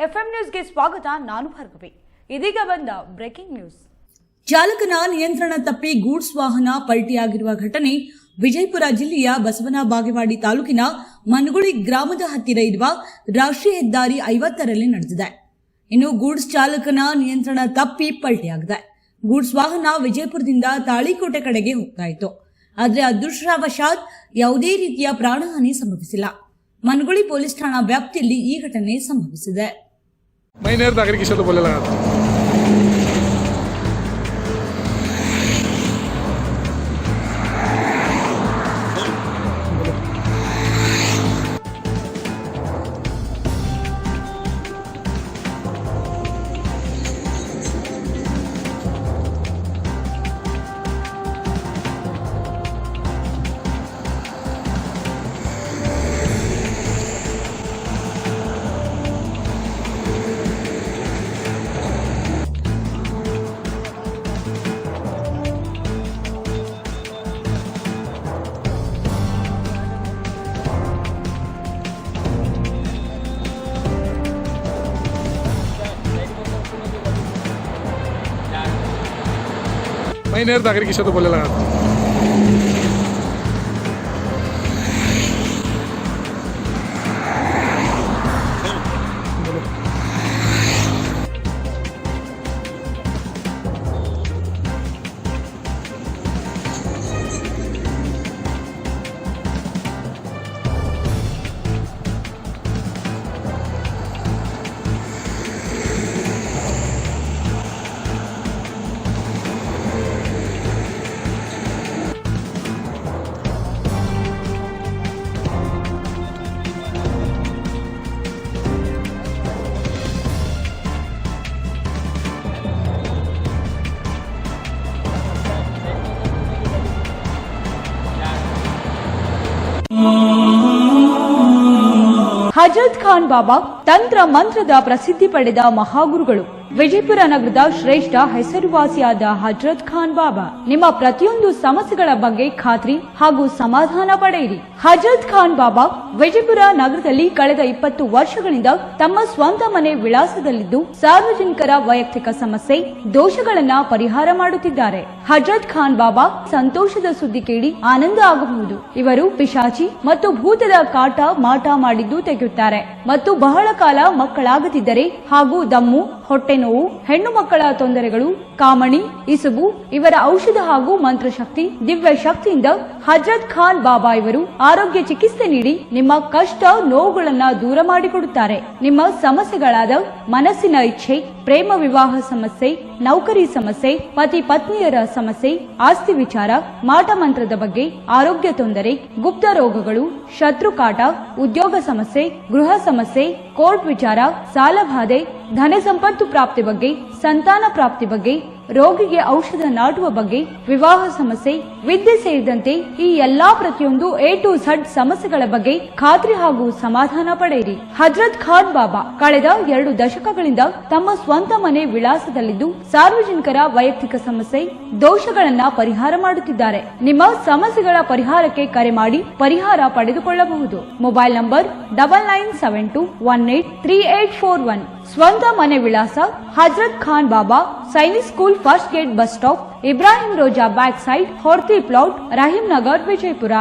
FM ನ್ಯೂಸ್ಗೆ ಸ್ವಾಗತ. ನಾನು ಭಾರ್ಗವಿ. ಇದೀಗ ಬಂದ ಬ್ರೇಕಿಂಗ್ ನ್ಯೂಸ್. ಚಾಲಕನ ನಿಯಂತ್ರಣ ತಪ್ಪಿ ಗೂಡ್ಸ್ ವಾಹನ ಪಲ್ಟಿಯಾಗಿರುವ ಘಟನೆ ವಿಜಯಪುರ ಜಿಲ್ಲೆಯ ಬಸವನ ಬಾಗೇವಾಡಿ ತಾಲೂಕಿನ ಮನಗುಳಿ ಗ್ರಾಮದ ಹತ್ತಿರ ಇರುವ ರಾಷ್ಟ್ರೀಯ ಹೆದ್ದಾರಿ 50ರಲ್ಲಿ ನಡೆದಿದೆ. ಇನ್ನು ಗೂಡ್ಸ್ ಚಾಲಕನ ನಿಯಂತ್ರಣ ತಪ್ಪಿ ಪಲ್ಟಿಯಾಗಿದೆ. ಗೂಡ್ಸ್ ವಾಹನ ವಿಜಯಪುರದಿಂದ ತಾಳಿಕೋಟೆ ಕಡೆಗೆ ಹೋಗ್ತಾ ಇತ್ತು. ಆದರೆ ಅದೃಷ್ಟವಶಾತ್ ಯಾವುದೇ ರೀತಿಯ ಪ್ರಾಣಹಾನಿ ಸಂಭವಿಸಿಲ್ಲ. ಮನಗುಳಿ ಪೊಲೀಸ್ ಠಾಣಾ ವ್ಯಾಪ್ತಿಯಲ್ಲಿ ಈ ಘಟನೆ ಸಂಭವಿಸಿದೆ. ಮೈನೇರ್ दाखिल की शब्द बोले लगा ಹಜರತ್ ಖಾನ್ ಬಾಬಾ ತಂತ್ರ ಮಂತ್ರದ ಪ್ರಸಿದ್ಧಿ ಪಡೆದ ಮಹಾಗುರುಗಳು. ವಿಜಯಪುರ ನಗರದ ಶ್ರೇಷ್ಠ ಹೆಸರುವಾಸಿಯಾದ ಹಜರತ್ ಖಾನ್ ಬಾಬಾ ನಿಮ್ಮ ಪ್ರತಿಯೊಂದು ಸಮಸ್ಯೆಗಳ ಬಗ್ಗೆ ಖಾತ್ರಿ ಹಾಗೂ ಸಮಾಧಾನ ಪಡೆಯಿರಿ. ಹಜರತ್ ಖಾನ್ ಬಾಬಾ ವಿಜಯಪುರ ನಗರದಲ್ಲಿ ಕಳೆದ 20 ವರ್ಷಗಳಿಂದ ತಮ್ಮ ಸ್ವಂತ ಮನೆ ವಿಳಾಸದಲ್ಲಿದ್ದು ಸಾರ್ವಜನಿಕರ ವೈಯಕ್ತಿಕ ಸಮಸ್ಯೆ ದೋಷಗಳನ್ನ ಪರಿಹಾರ ಮಾಡುತ್ತಿದ್ದಾರೆ. ಹಜರತ್ ಖಾನ್ ಬಾಬಾ ಸಂತೋಷದ ಸುದ್ದಿ ಕೇಳಿ ಆನಂದ ಆಗಬಹುದು. ಇವರು ಪಿಶಾಚಿ ಮತ್ತು ಭೂತದ ಕಾಟ ಮಾಟ ಮಾಡಿದ್ದು ತೆಗೆಯುತ್ತಾರೆ ಮತ್ತು ಬಹಳ ಕಾಲ ಮಕ್ಕಳಾಗದಿದ್ದರೆ ಹಾಗೂ ದಮ್ಮು, ಹೊಟ್ಟೆ ನೋವು, ಹೆಣ್ಣು ಮಕ್ಕಳ ತೊಂದರೆಗಳು, ಕಾಮಣಿ, ಇಸುಬು ಇವರ ಔಷಧ ಹಾಗೂ ಮಂತ್ರಶಕ್ತಿ, ದಿವ್ಯ ಶಕ್ತಿಯಿಂದ ಹಜರತ್ ಖಾನ್ ಬಾಬಾ ಇವರು ಆರೋಗ್ಯ ಚಿಕಿತ್ಸೆ ನೀಡಿ ನಿಮ್ಮ ಕಷ್ಟ ನೋವುಗಳನ್ನ ದೂರ ಮಾಡಿಕೊಡುತ್ತಾರೆ. ನಿಮ್ಮ ಸಮಸ್ಯೆಗಳಾದ ಮನಸ್ಸಿನ ಇಚ್ಛೆ, ಪ್ರೇಮ ವಿವಾಹ ಸಮಸ್ಯೆ, ನೌಕರಿ ಸಮಸ್ಯೆ, ಪತಿ ಪತ್ನಿಯರ ಸಮಸ್ಯೆ, ಆಸ್ತಿ ವಿಚಾರ, ಮಾಟ ಮಂತ್ರದ ಬಗ್ಗೆ, ಆರೋಗ್ಯ ತೊಂದರೆ, ಗುಪ್ತ ರೋಗಗಳು, ಶತ್ರುಕಾಟ, ಉದ್ಯೋಗ ಸಮಸ್ಯೆ, ಗೃಹ ಸಮಸ್ಯೆ, ಕೋರ್ಟ್ ವಿಚಾರ, ಸಾಲಬಾಧೆ, ಧನ ಸಂಪತ್ತು ಪ್ರಾಪ್ತಿ ಬಗ್ಗೆ, ಸಂತಾನ ಪ್ರಾಪ್ತಿ ಬಗ್ಗೆ, ರೋಗಿಗೆ ಔಷಧ ನಾಟುವ ಬಗ್ಗೆ, ವಿವಾಹ ಸಮಸ್ಯೆ, ವಿದ್ಯೆ ಸೇರಿದಂತೆ ಈ ಎಲ್ಲಾ ಪ್ರತಿಯೊಂದು A to Z ಸಮಸ್ಯೆಗಳ ಬಗ್ಗೆ ಖಾತ್ರಿ ಹಾಗೂ ಸಮಾಧಾನ ಪಡೆಯಿರಿ. ಹಜರತ್ ಖಾನ್ ಬಾಬಾ ಕಳೆದ 2 ದಶಕಗಳಿಂದ ತಮ್ಮ ಸ್ವಂತ ಮನೆ ವಿಳಾಸದಲ್ಲಿದ್ದು ಸಾರ್ವಜನಿಕರ ವೈಯಕ್ತಿಕ ಸಮಸ್ಯೆ ದೋಷಗಳನ್ನ ಪರಿಹಾರ ಮಾಡುತ್ತಿದ್ದಾರೆ. ನಿಮ್ಮ ಸಮಸ್ಯೆಗಳ ಪರಿಹಾರಕ್ಕೆ ಕರೆ ಮಾಡಿ ಪರಿಹಾರ ಪಡೆದುಕೊಳ್ಳಬಹುದು. Mobile number 9972183841. ಸ್ವಂತ ಮನೆ ವಿಳಾಸ Hazrat Khan Baba, Sainik school, first gate, bus stop, Ibrahim Roza back side, Horti plot, Rahim Nagar, Vijayapura.